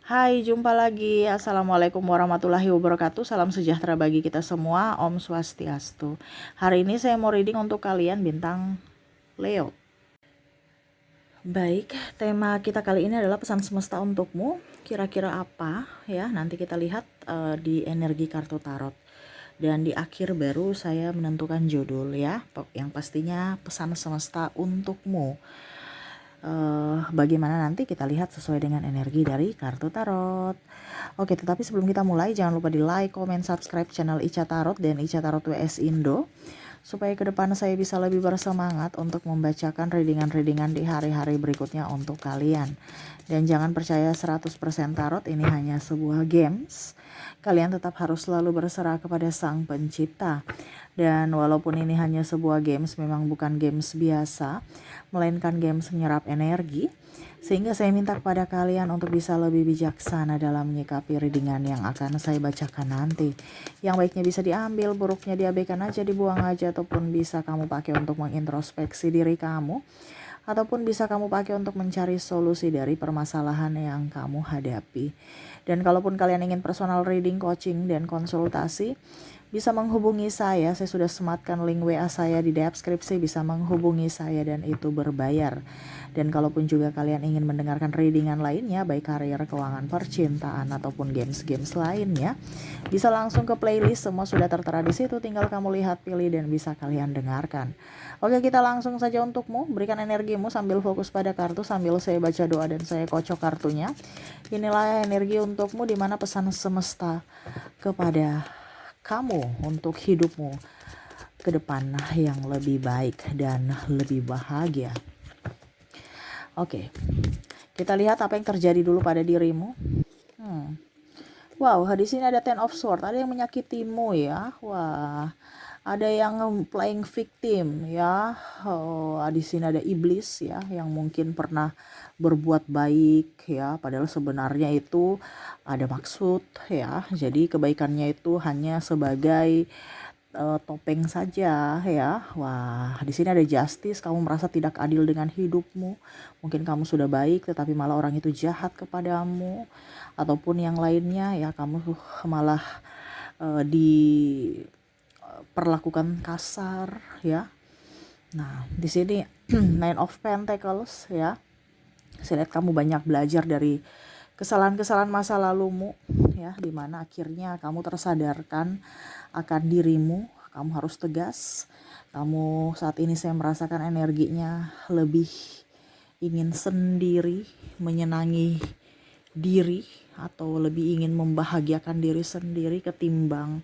Hai, jumpa lagi. Assalamualaikum warahmatullahi wabarakatuh. Salam sejahtera bagi kita semua. Om Swastiastu. Hari ini saya mau reading untuk kalian bintang Leo. Baik, tema kita kali ini adalah pesan semesta untukmu. Kira-kira apa ya? Nanti kita lihat di energi kartu tarot. Dan di akhir baru saya menentukan judul ya. Yang pastinya pesan semesta untukmu. Bagaimana nanti kita lihat sesuai dengan energi dari kartu tarot. Oke, tetapi sebelum kita mulai jangan lupa di like, comment, subscribe channel Ica Tarot dan Ica Tarot WS Indo supaya ke depan saya bisa lebih bersemangat untuk membacakan readingan-readingan di hari-hari berikutnya untuk kalian. Dan jangan percaya 100% tarot ini hanya sebuah games. Kalian tetap harus selalu berserah kepada Sang Pencipta. Dan walaupun ini hanya sebuah games, memang bukan games biasa, melainkan games menyerap energi. Sehingga saya minta kepada kalian untuk bisa lebih bijaksana dalam menyikapi readingan yang akan saya bacakan nanti. Yang baiknya bisa diambil, buruknya diabaikan aja, dibuang aja, ataupun bisa kamu pakai untuk mengintrospeksi diri kamu. Ataupun bisa kamu pakai untuk mencari solusi dari permasalahan yang kamu hadapi. Dan kalaupun kalian ingin personal reading, coaching, dan konsultasi, bisa menghubungi saya sudah sematkan link WA saya di deskripsi, bisa menghubungi saya dan itu berbayar. Dan kalaupun juga kalian ingin mendengarkan readingan lainnya, baik karir, keuangan, percintaan, ataupun games-games lainnya, bisa langsung ke playlist, semua sudah tertera di situ, tinggal kamu lihat, pilih, dan bisa kalian dengarkan. Oke, kita langsung saja untukmu, berikan energimu sambil fokus pada kartu, sambil saya baca doa dan saya kocok kartunya. Inilah energi untukmu, dimana pesan semesta kepada kamu untuk hidupmu ke depan yang lebih baik dan lebih bahagia. Oke, kita lihat apa yang terjadi dulu pada dirimu. Wow, di sini ada Ten of Swords, ada yang menyakitimu ya. Wah, ada yang playing victim ya. Di sini ada iblis ya, yang mungkin pernah berbuat baik ya, padahal sebenarnya itu ada maksud ya. Jadi kebaikannya itu hanya sebagai topeng saja ya. Wah, di sini ada justice, kamu merasa tidak adil dengan hidupmu. Mungkin kamu sudah baik tetapi malah orang itu jahat kepadamu, ataupun yang lainnya ya, kamu malah diperlakukan kasar ya. Nah, di sini Nine of Pentacles ya. Saya lihat kamu banyak belajar dari kesalahan-kesalahan masa lalumu ya, dimana akhirnya kamu tersadarkan akan dirimu, kamu harus tegas. Kamu saat ini saya merasakan energinya lebih ingin sendiri, menyenangi diri, atau lebih ingin membahagiakan diri sendiri ketimbang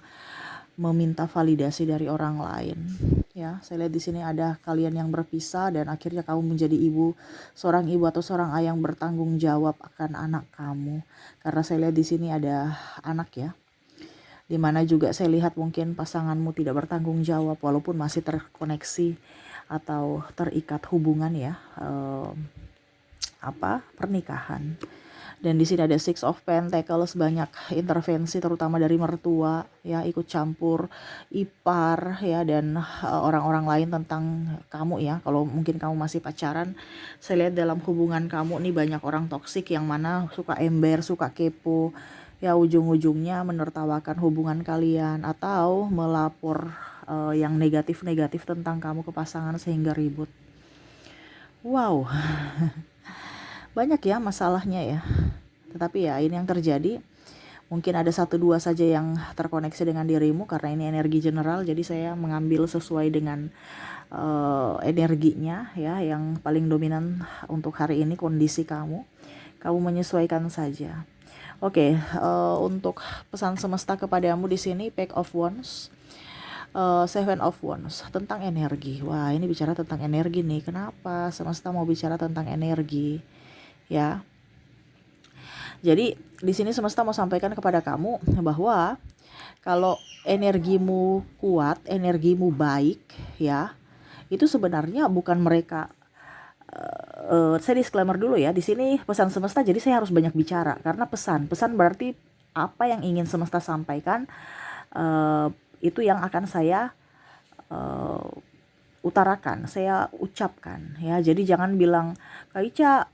meminta validasi dari orang lain. Ya, saya lihat di sini ada kalian yang berpisah dan akhirnya kamu menjadi seorang ibu atau seorang ayah yang bertanggung jawab akan anak kamu. Karena saya lihat di sini ada anak ya. Dimana juga saya lihat mungkin pasanganmu tidak bertanggung jawab walaupun masih terkoneksi atau terikat hubungan ya, pernikahan. Dan di sini ada Six of Pentacles, banyak intervensi terutama dari mertua ya, ikut campur ipar ya, dan orang-orang lain tentang kamu ya. Kalau mungkin kamu masih pacaran, saya lihat dalam hubungan kamu nih banyak orang toksik yang mana suka ember, suka kepo ya, ujung-ujungnya menertawakan hubungan kalian atau melapor yang negatif-negatif tentang kamu ke pasangan sehingga ribut. Wow, banyak ya masalahnya ya. Tetapi ya ini yang terjadi. Mungkin ada 1-2 saja yang terkoneksi dengan dirimu karena ini energi general. Jadi saya mengambil sesuai dengan energinya ya, yang paling dominan untuk hari ini kondisi kamu. Kamu menyesuaikan saja. Oke, untuk pesan semesta kepadamu di sini Page of Wands, Seven of Wands, tentang energi. Wah, ini bicara tentang energi nih. Kenapa semesta mau bicara tentang energi? Ya. Jadi di sini semesta mau sampaikan kepada kamu bahwa kalau energimu kuat, energimu baik ya, itu sebenarnya bukan mereka. Saya disclaimer dulu ya, di sini pesan semesta, jadi saya harus banyak bicara karena pesan berarti apa yang ingin semesta sampaikan, itu yang akan saya utarakan, saya ucapkan ya. Jadi jangan bilang, Kak Ica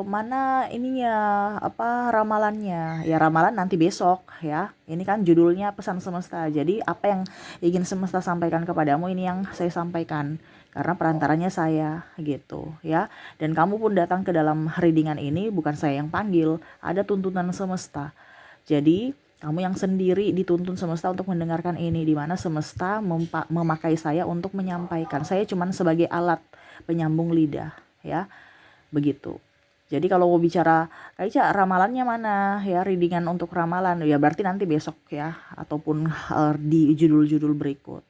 mana ininya, apa, ramalannya. Ya ramalan nanti besok ya. Ini kan judulnya pesan semesta. Jadi apa yang ingin semesta sampaikan kepadamu ini yang saya sampaikan. Karena perantaranya saya gitu ya. Dan kamu pun datang ke dalam readingan ini bukan saya yang panggil, ada tuntunan semesta. Jadi kamu yang sendiri dituntun semesta untuk mendengarkan ini, di mana semesta memakai saya untuk menyampaikan. Saya cuman sebagai alat penyambung lidah ya. Begitu. Jadi kalau mau bicara kayak ramalannya mana ya, readingan untuk ramalan ya berarti nanti besok ya, ataupun di judul-judul berikut.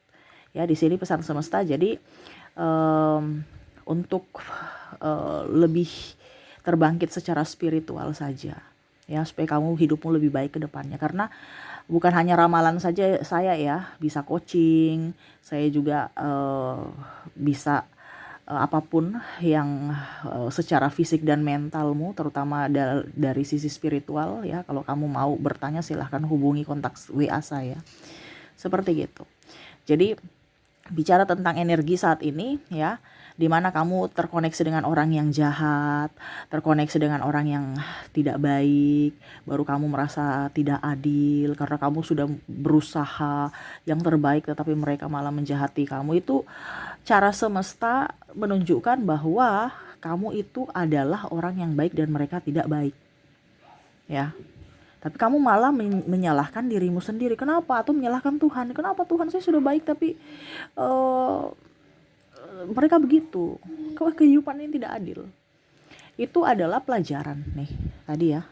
Ya di sini pesan semesta jadi untuk lebih terbangkit secara spiritual saja. Ya supaya kamu hidupmu lebih baik ke depannya, karena bukan hanya ramalan saja saya ya, bisa coaching, saya juga bisa apapun yang secara fisik dan mentalmu, terutama dari sisi spiritual ya. Kalau kamu mau bertanya silahkan hubungi kontak WA saya. Seperti gitu. Jadi bicara tentang energi saat ini ya, dimana kamu terkoneksi dengan orang yang jahat, terkoneksi dengan orang yang tidak baik, baru kamu merasa tidak adil karena kamu sudah berusaha yang terbaik tetapi mereka malah menjahati kamu. Itu cara semesta menunjukkan bahwa kamu itu adalah orang yang baik dan mereka tidak baik ya. Tapi kamu malah menyalahkan dirimu sendiri. Kenapa? Atau menyalahkan Tuhan. Kenapa Tuhan, saya sudah baik tapi mereka begitu. Kehidupan ini tidak adil. Itu adalah pelajaran nih tadi ya.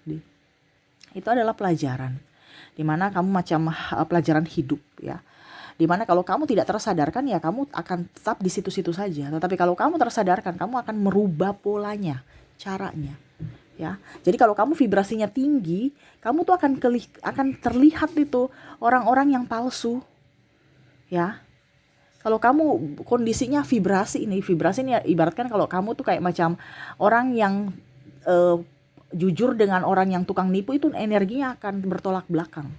Itu adalah pelajaran. Dimana kamu macam pelajaran hidup ya. Dimana kalau kamu tidak tersadarkan ya kamu akan tetap di situ-situ saja. Tetapi kalau kamu tersadarkan, kamu akan merubah polanya, caranya. Ya, jadi kalau kamu vibrasinya tinggi, kamu tuh akan terlihat itu orang-orang yang palsu. Ya, kalau kamu kondisinya vibrasi ini ya, ibaratkan kalau kamu tuh kayak macam orang yang jujur dengan orang yang tukang nipu, itu energinya akan bertolak belakang.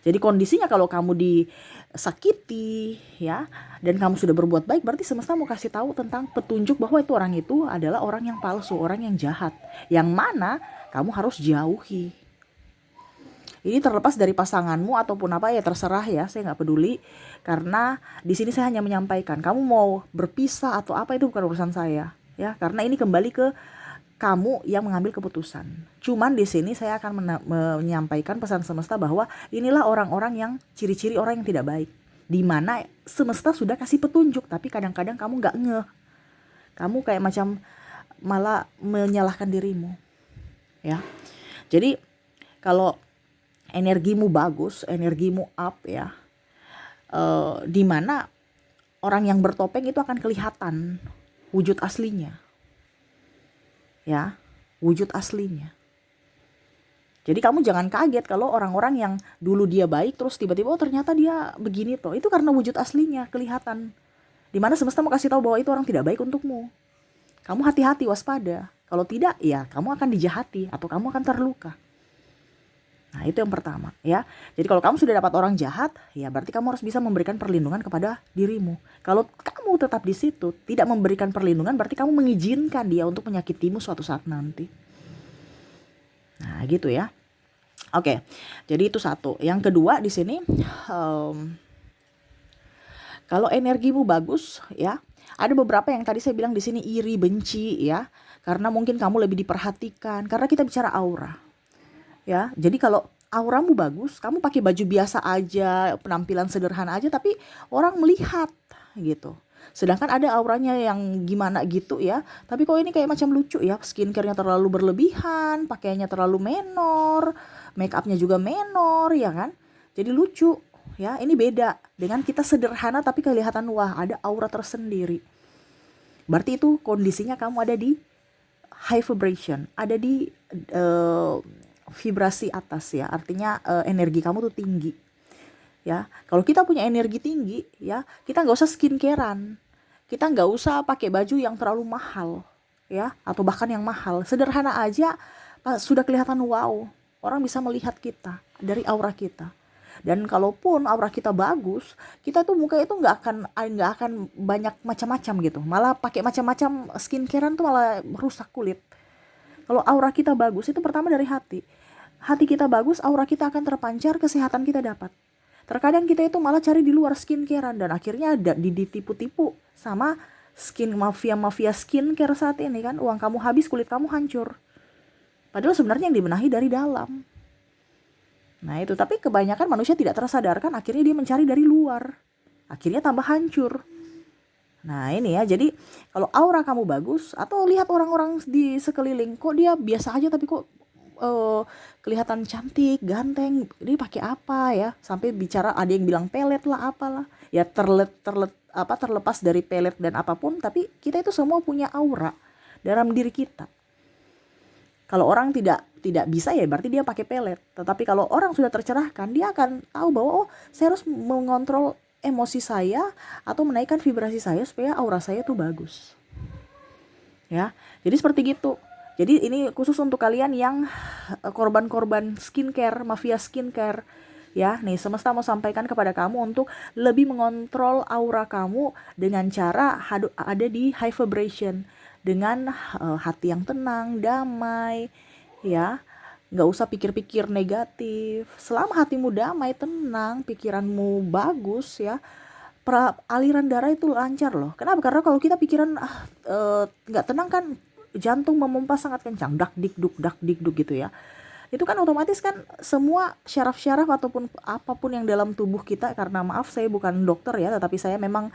Jadi kondisinya kalau kamu disakiti ya, dan kamu sudah berbuat baik, berarti semesta mau kasih tahu tentang petunjuk bahwa itu orang itu adalah orang yang palsu, orang yang jahat, yang mana kamu harus jauhi. Ini terlepas dari pasanganmu ataupun apa ya, terserah ya, saya nggak peduli. Karena di sini saya hanya menyampaikan, kamu mau berpisah atau apa itu bukan urusan saya ya, karena ini kembali ke kamu yang mengambil keputusan. Cuman di sini saya akan menyampaikan pesan semesta bahwa inilah orang-orang yang ciri-ciri orang yang tidak baik. Di mana semesta sudah kasih petunjuk, tapi kadang-kadang kamu nggak ngeh. Kamu kayak macam malah menyalahkan dirimu. Ya. Jadi kalau energimu bagus, energimu up ya, di mana orang yang bertopeng itu akan kelihatan wujud aslinya. Ya, wujud aslinya. Jadi kamu jangan kaget kalau orang-orang yang dulu dia baik terus tiba-tiba ternyata dia begini toh. Itu karena wujud aslinya kelihatan. Dimana semesta mau kasih tahu bahwa itu orang tidak baik untukmu. Kamu hati-hati, waspada. Kalau tidak ya kamu akan dijahati atau kamu akan terluka. Nah itu yang pertama ya. Jadi kalau kamu sudah dapat orang jahat, ya berarti kamu harus bisa memberikan perlindungan kepada dirimu. Kalau kamu tetap di situ tidak memberikan perlindungan, berarti kamu mengizinkan dia untuk menyakitimu suatu saat nanti. Nah gitu ya. Oke, jadi itu satu. Yang kedua di sini, kalau energimu bagus ya, ada beberapa yang tadi saya bilang di sini iri, benci ya, karena mungkin kamu lebih diperhatikan. Karena kita bicara aura. Ya, jadi kalau auramu bagus, kamu pakai baju biasa aja, penampilan sederhana aja, tapi orang melihat gitu. Sedangkan ada auranya yang gimana gitu ya, tapi kok ini kayak macam lucu ya, skincare-nya terlalu berlebihan, pakaiannya terlalu menor, make up-nya juga menor ya kan. Jadi lucu ya, ini beda dengan kita sederhana tapi kelihatan wah ada aura tersendiri. Berarti itu kondisinya kamu ada di high vibration, ada di vibrasi atas ya, artinya energi kamu tuh tinggi ya. Kalau kita punya energi tinggi ya, kita nggak usah skincarean, kita nggak usah pakai baju yang terlalu mahal ya, atau bahkan yang mahal, sederhana aja sudah kelihatan wow, orang bisa melihat kita dari aura kita. Dan kalaupun aura kita bagus, kita tuh muka itu nggak akan banyak macam-macam gitu, malah pakai macam-macam skincarean tuh malah merusak kulit Kalau aura kita bagus itu pertama dari hati. Hati kita bagus, aura kita akan terpancar, kesehatan kita dapat. Terkadang kita itu malah cari di luar skincarean dan akhirnya ditipu-tipu sama mafia skincare saat ini kan. Uang kamu habis, kulit kamu hancur. Padahal sebenarnya yang dibenahi dari dalam. Nah itu, tapi kebanyakan manusia tidak tersadarkan, akhirnya dia mencari dari luar. Akhirnya tambah hancur. Nah ini ya, jadi kalau aura kamu bagus, atau lihat orang-orang di sekeliling, kok dia biasa aja tapi kok kelihatan cantik, ganteng, dia pakai apa ya? Sampai bicara ada yang bilang pelet lah, apalah. Ya terlepas dari pelet dan apapun, tapi kita itu semua punya aura dalam diri kita. Kalau orang tidak bisa ya berarti dia pakai pelet. Tetapi kalau orang sudah tercerahkan, dia akan tahu bahwa oh, saya harus mengontrol emosi saya atau menaikkan vibrasi saya supaya aura saya tuh bagus. Ya. Jadi seperti gitu. Jadi ini khusus untuk kalian yang korban-korban skincare, mafia skincare. Ya, nih semesta mau sampaikan kepada kamu untuk lebih mengontrol aura kamu dengan cara ada di high vibration, dengan hati yang tenang, damai, ya. Nggak usah pikir-pikir negatif. Selama hatimu damai, tenang, pikiranmu bagus ya, aliran darah itu lancar loh. Kenapa? Karena kalau kita pikiran nggak tenang kan, jantung memompa sangat kencang, dak dik duk gitu ya. Itu kan otomatis kan semua syaraf-syaraf ataupun apapun yang dalam tubuh kita, karena maaf saya bukan dokter ya, tetapi saya memang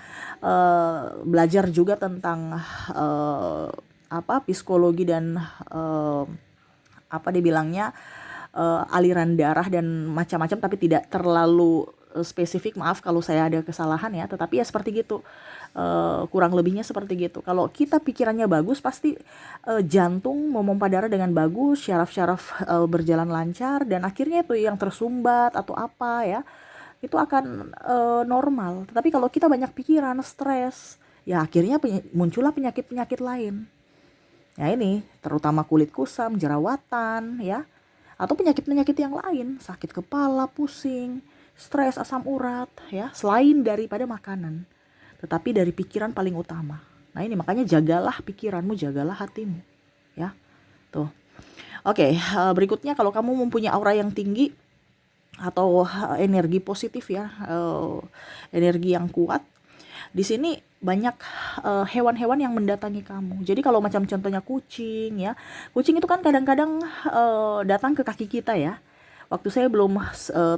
belajar juga tentang psikologi dan dibilangnya aliran darah dan macam-macam, tapi tidak terlalu spesifik, maaf kalau saya ada kesalahan ya, tetapi ya seperti gitu, kurang lebihnya seperti gitu. Kalau kita pikirannya bagus, pasti jantung memompa darah dengan bagus, syaraf-syaraf berjalan lancar, dan akhirnya itu yang tersumbat atau apa ya, itu akan normal. Tetapi kalau kita banyak pikiran, stres, ya akhirnya muncullah penyakit-penyakit lain. Ya ini, terutama kulit kusam, jerawatan ya, atau penyakit-penyakit yang lain, sakit kepala, pusing, stres, asam urat ya, selain daripada makanan, tetapi dari pikiran paling utama. Nah ini makanya jagalah pikiranmu, jagalah hatimu ya. Tuh. Oke, berikutnya kalau kamu mempunyai aura yang tinggi atau energi positif ya, energi yang kuat, di sini banyak hewan-hewan yang mendatangi kamu. Jadi kalau macam contohnya kucing ya, kucing itu kan kadang-kadang datang ke kaki kita ya. Waktu saya belum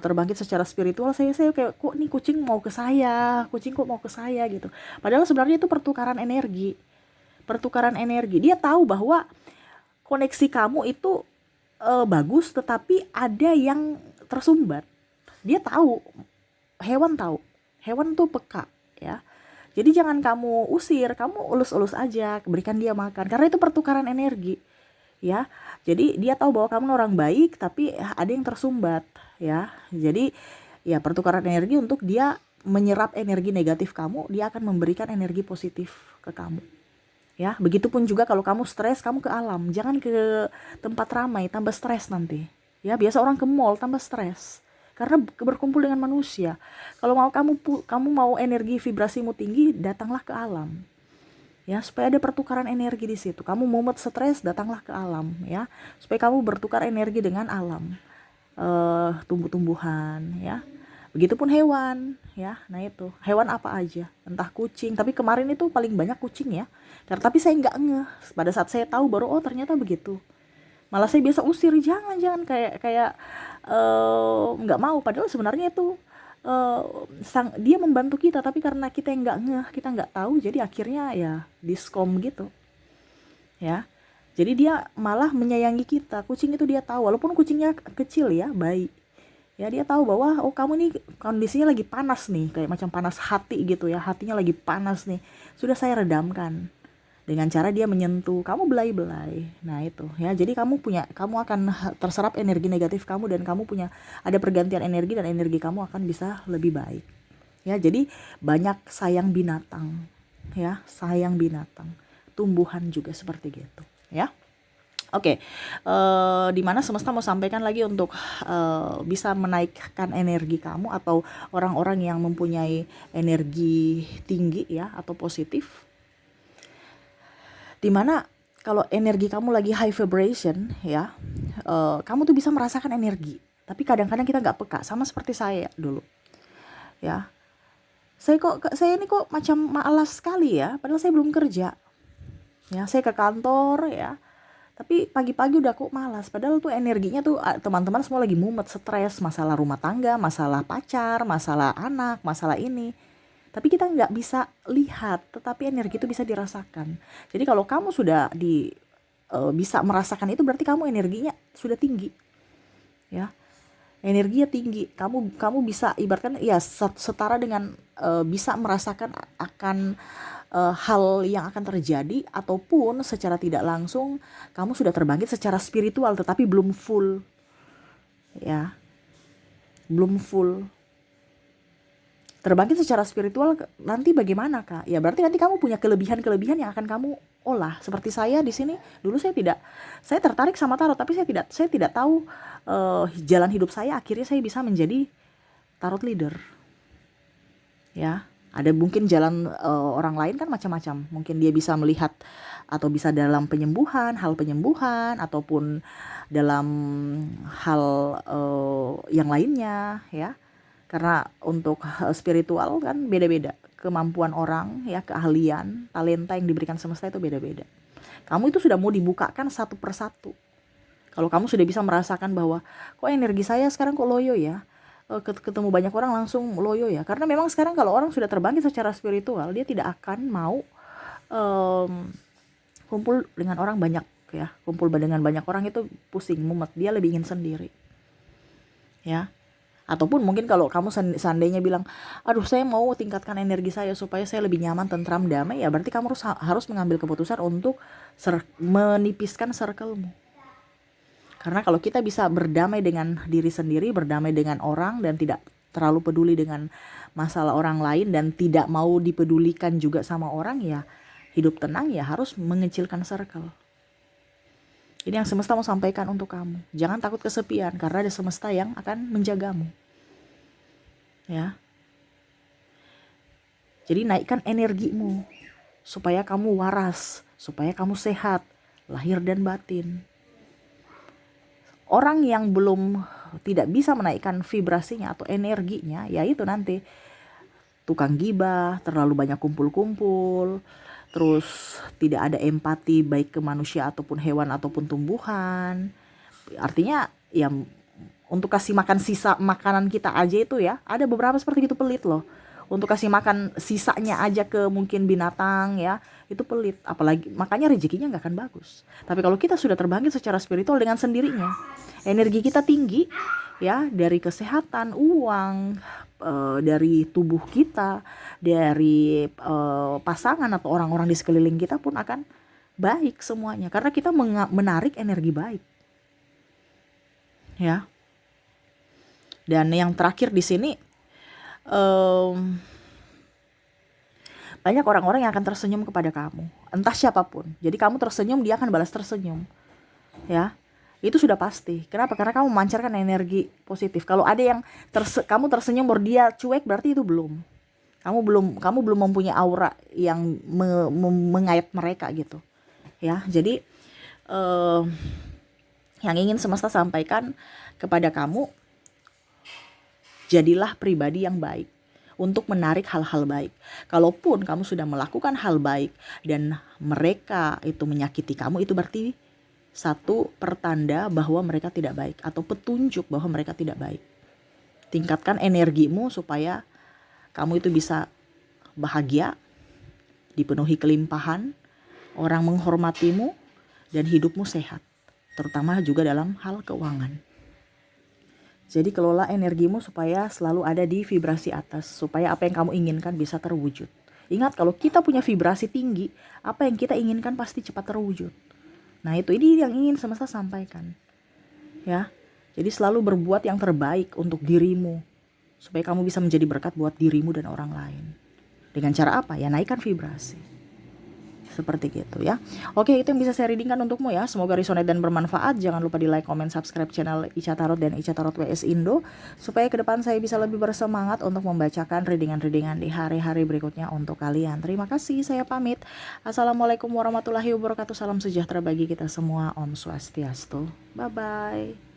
terbangkit secara spiritual, saya kayak kok nih kucing mau ke saya, kucing kok mau ke saya gitu. Padahal sebenarnya itu pertukaran energi. Dia tahu bahwa koneksi kamu itu bagus, tetapi ada yang tersumbat. Dia tahu, hewan tuh peka ya. Jadi jangan kamu usir, kamu ulus-ulus aja, berikan dia makan, karena itu pertukaran energi ya. Jadi dia tahu bahwa kamu orang baik, tapi ada yang tersumbat ya. Jadi ya pertukaran energi untuk dia menyerap energi negatif kamu, dia akan memberikan energi positif ke kamu ya. Begitupun juga kalau kamu stres, kamu ke alam, jangan ke tempat ramai, tambah stres nanti ya. Biasa orang ke mall tambah stres karena berkumpul dengan manusia. Kalau mau kamu mau energi vibrasimu tinggi, datanglah ke alam ya, supaya ada pertukaran energi di situ. Kamu mumet stres, datanglah ke alam ya, supaya kamu bertukar energi dengan alam, tumbuh-tumbuhan ya. Begitupun hewan ya. Nah itu hewan apa aja, entah kucing, tapi kemarin itu paling banyak kucing ya, tapi saya nggak ngeh. Pada saat saya tahu baru, oh ternyata begitu. Malah saya biasa usir, jangan kayak nggak mau. Padahal sebenarnya itu dia membantu kita, tapi karena kita yang nggak ngeh, kita nggak tahu, jadi akhirnya ya diskom gitu ya. Jadi dia malah menyayangi kita. Kucing itu dia tahu, walaupun kucingnya kecil ya, bayi ya, dia tahu bahwa oh kamu nih kondisinya lagi panas nih, kayak macam panas hati gitu ya, hatinya lagi panas nih, sudah saya redamkan dengan cara dia menyentuh kamu belai-belai. Nah itu ya, jadi kamu akan terserap energi negatif kamu, dan kamu ada pergantian energi, dan energi kamu akan bisa lebih baik ya. Jadi banyak sayang binatang ya, sayang binatang, tumbuhan juga seperti gitu ya. Oke, dimana semesta mau sampaikan lagi untuk bisa menaikkan energi kamu, atau orang-orang yang mempunyai energi tinggi ya, atau positif, dimana kalau energi kamu lagi high vibration ya, kamu tuh bisa merasakan energi. Tapi kadang-kadang kita nggak peka, sama seperti saya dulu ya. Saya ini kok macam malas sekali ya, padahal saya belum kerja. Ya, saya ke kantor ya, tapi pagi-pagi udah kok malas. Padahal tuh energinya tuh teman-teman semua lagi mumet, stres, masalah rumah tangga, masalah pacar, masalah anak, masalah ini. Tapi kita nggak bisa lihat, tetapi energi itu bisa dirasakan. Jadi kalau kamu sudah bisa merasakan itu, berarti kamu energinya sudah tinggi, ya. Energinya tinggi. Kamu bisa ibaratkan ya setara dengan bisa merasakan akan hal yang akan terjadi, ataupun secara tidak langsung kamu sudah terbangkit secara spiritual, tetapi belum full, ya, belum full. Terbangkit secara spiritual nanti bagaimana, Kak? Ya berarti nanti kamu punya kelebihan-kelebihan yang akan kamu olah. Seperti saya di sini, dulu saya tertarik sama tarot, tapi saya tidak tahu jalan hidup saya. Akhirnya saya bisa menjadi tarot leader. Ya, ada mungkin jalan orang lain kan macam-macam. Mungkin dia bisa melihat atau bisa dalam penyembuhan, hal penyembuhan, ataupun dalam hal yang lainnya, ya. Karena untuk spiritual kan beda-beda, kemampuan orang ya, keahlian, talenta yang diberikan semesta itu beda-beda. Kamu itu sudah mau dibukakan satu persatu. Kalau kamu sudah bisa merasakan bahwa kok energi saya sekarang kok loyo ya, ketemu banyak orang langsung loyo ya. Karena memang sekarang kalau orang sudah terbangkit secara spiritual, dia tidak akan mau kumpul dengan orang banyak ya. Kumpul dengan banyak orang itu pusing, mumet, dia lebih ingin sendiri, ya. Ataupun mungkin kalau kamu seandainya bilang, aduh saya mau tingkatkan energi saya supaya saya lebih nyaman, tentram, damai, ya berarti kamu harus mengambil keputusan untuk menipiskan circle-mu. Karena kalau kita bisa berdamai dengan diri sendiri, berdamai dengan orang, dan tidak terlalu peduli dengan masalah orang lain, dan tidak mau dipedulikan juga sama orang, ya hidup tenang, ya harus mengecilkan circle. Ini yang semesta mau sampaikan untuk kamu. Jangan takut kesepian, karena ada semesta yang akan menjagamu. Ya. Jadi naikkan energimu supaya kamu waras, supaya kamu sehat, lahir dan batin. Orang yang tidak bisa menaikkan vibrasinya atau energinya, ya itu nanti tukang gibah, terlalu banyak kumpul-kumpul, terus tidak ada empati baik ke manusia ataupun hewan ataupun tumbuhan. Artinya ya untuk kasih makan sisa makanan kita aja itu ya, ada beberapa seperti itu pelit loh. Untuk kasih makan sisanya aja ke mungkin binatang ya, itu pelit. Apalagi makanya rezekinya nggak akan bagus. Tapi kalau kita sudah terbangkit secara spiritual dengan sendirinya, energi kita tinggi ya, dari kesehatan, uang, dari tubuh kita, dari pasangan atau orang-orang di sekeliling kita pun akan baik semuanya, karena kita menarik energi baik, ya. Dan yang terakhir di sini, banyak orang-orang yang akan tersenyum kepada kamu, entah siapapun. Jadi kamu tersenyum, dia akan balas tersenyum, ya. Itu sudah pasti. Kenapa? Karena kamu memancarkan energi positif. Kalau ada yang kamu tersenyum baru dia cuek, berarti itu belum. Kamu belum mempunyai aura yang mengait mereka gitu. Ya, jadi yang ingin semesta sampaikan kepada kamu, jadilah pribadi yang baik untuk menarik hal-hal baik. Kalaupun kamu sudah melakukan hal baik dan mereka itu menyakiti kamu, itu berarti satu pertanda bahwa mereka tidak baik, atau petunjuk bahwa mereka tidak baik. Tingkatkan energimu supaya kamu itu bisa bahagia, dipenuhi kelimpahan, orang menghormatimu, dan hidupmu sehat, terutama juga dalam hal keuangan. Jadi kelola energimu supaya selalu ada di vibrasi atas, supaya apa yang kamu inginkan bisa terwujud. Ingat, kalau kita punya vibrasi tinggi, apa yang kita inginkan pasti cepat terwujud. Nah ini yang ingin semesta sampaikan, ya. Jadi selalu berbuat yang terbaik untuk dirimu, supaya kamu bisa menjadi berkat buat dirimu dan orang lain. Dengan cara apa? Ya naikkan vibrasi. Seperti gitu ya. Oke, itu yang bisa saya readingkan untukmu ya. Semoga resonate dan bermanfaat. Jangan lupa di like, comment, subscribe channel Ica Tarot dan Ica Tarot WS Indo, supaya ke depan saya bisa lebih bersemangat untuk membacakan readingan-readingan di hari-hari berikutnya untuk kalian. Terima kasih, saya pamit. Assalamualaikum warahmatullahi wabarakatuh. Salam sejahtera bagi kita semua. Om Swastiastu. Bye-bye.